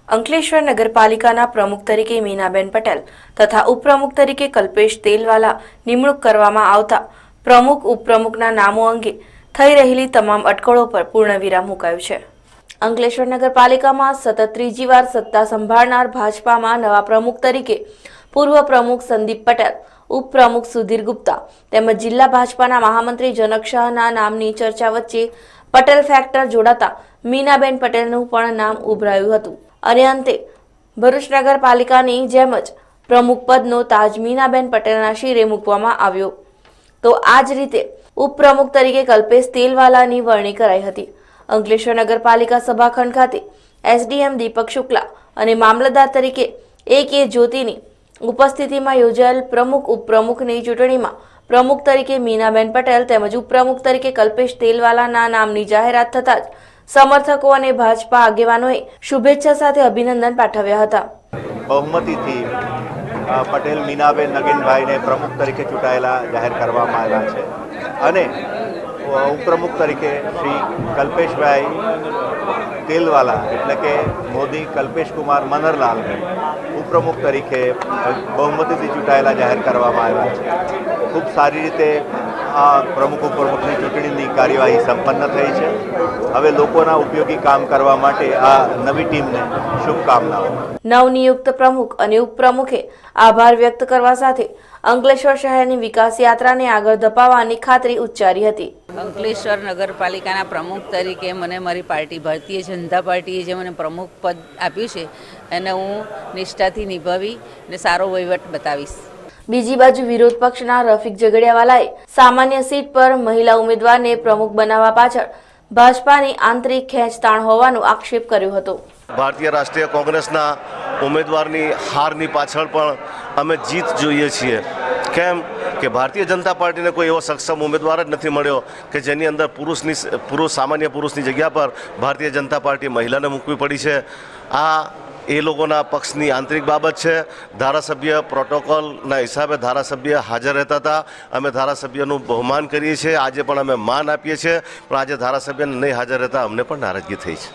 અંકલેશ્વર નગરપાલિકાના પ્રમુખ તરીકે મીનાબેન પટેલ તથા ઉપપ્રમુખ તરીકે કલ્પેશ તેલવાલા નિમણૂક કરવામાં આવતા પ્રમુખ ઉપપ્રમુખના નામો અંગે થઈ રહેલી તમામ અટકળો પર પૂર્ણવિરામ મુકાયું છે। અંકલેશ્વર નગરપાલિકામાં સતત ત્રીજી વાર સત્તા સંભાળનાર ભાજપામાં નવા પ્રમુખ તરીકે પૂર્વ પ્રમુખ સંદીપ પટેલ, ઉપપ્રમુખ સુધીર ગુપ્તા તેમજ જિલ્લા ભાજપાના મહામંત્રી જનક શાહના નામની ચર્ચા વચ્ચે પટેલ ફેક્ટર જોડાતા મીનાબેન પટેલનું પણ નામ ઉભરાયું હતું અને અંતે ભરૂચ નગરપાલિકાની જેમ જ પ્રમુખ પદનો તાજ મીનાબેન પટેલના શિરે મૂકવામાં આવ્યો। તો આ જ રીતે ઉપપ્રમુખ તરીકે કલ્પેશ તેલવાલાની વરણી કરાઈ હતી। અંકલેશ્વર નગરપાલિકા સભાખંડ ખાતે એસડીએમ દીપક શુક્લા અને મામલતદાર તરીકે A.K. જ્યોતિની ઉપસ્થિતિમાં યોજાયેલ પ્રમુખ ઉપપ્રમુખની ચૂંટણીમાં પ્રમુખ તરીકે મીનાબેન પટેલ તેમજ ઉપપ્રમુખ તરીકે કલ્પેશ તેલવાલાના નામની જાહેરાત થતાં જ સમર્થકો અને ભાજપા આગેવાનોએ શુભેચ્છા સાથે અભિનંદન પાઠવ્યા હતા। બહુમતીથી પટેલ મીનાબેન નગીનભાઈને પ્રમુખ તરીકે ચૂંટાયેલા જાહેર કરવામાં આવ્યા છે અને ઉપપ્રમુખ તરીકે શ્રી કલ્પેશભાઈ તેલવાલા એટલે કે મોદી કલ્પેશ કુમાર મનરલાલ ઉપપ્રમુખ તરીકે બહુમતીથી ચૂંટાયેલા જાહેર કરવામાં આવ્યા છે। ખૂબ સારી રીતે આ પ્રમુખ ઉપપ્રમુખની ચૂંટણીની કાર્યવાહી સંપન્ન થઈ છે। હવે લોકોના ઉપયોગી કામ કરવા માટે આ નવી ટીમને શુભકામનાઓ। નવનિયુક્ત પ્રમુખ અને ઉપપ્રમુખે આભાર વ્યક્ત કરવા સાથે અંકલેશ્વર શહેરની વિકાસ યાત્રાને આગળ ધપાવવાની ખાતરી ઉચ્ચારી હતી। અંકલેશ્વર નગરપાલિકાના પ્રમુખ તરીકે મને મારી પાર્ટી ભારતીય જનતા પાર્ટીએ જે મને પ્રમુખ પદ આપ્યું છે એને હું નિષ્ઠાથી નિભાવી અને સારો વહીવટ બતાવીશ। બીજી બાજુ વિરોધ પક્ષના રફીક ઝઘડિયાવાલાએ સામાન્ય સીટ પર મહિલા ઉમેદવારને પ્રમુખ બનાવવા પાછળ ભાજપાની આંતરિક ખેંચતાણ હોવાનો આક્ષેપ કર્યો હતો। ભારતીય રાષ્ટ્રીય કોંગ્રેસના ઉમેદવારની હારની પાછળ પણ અમે જીત જોઈએ છીએ। કેમ કે ભારતીય જનતા પાર્ટીને કોઈ એવો સક્ષમ ઉમેદવાર જ નથી મળ્યો કે જેની અંદર સામાન્ય પુરુષની જગ્યા પર ભારતીય જનતા પાર્ટી મહિલાને મૂકવી પડી છે। આ એ લોકોના પક્ષની આંતરિક બાબત છે। ધારાસભ્ય પ્રોટોકોલના હિસાબે ધારાસભ્ય હાજર રહેતા હતા। અમે ધારાસભ્યનું બહુમાન કરીએ છીએ, આજે પણ અમે માન આપીએ છીએ, પણ આજે ધારાસભ્યને નહીં હાજર રહેતા અમને પણ નારાજગી થઈ છે।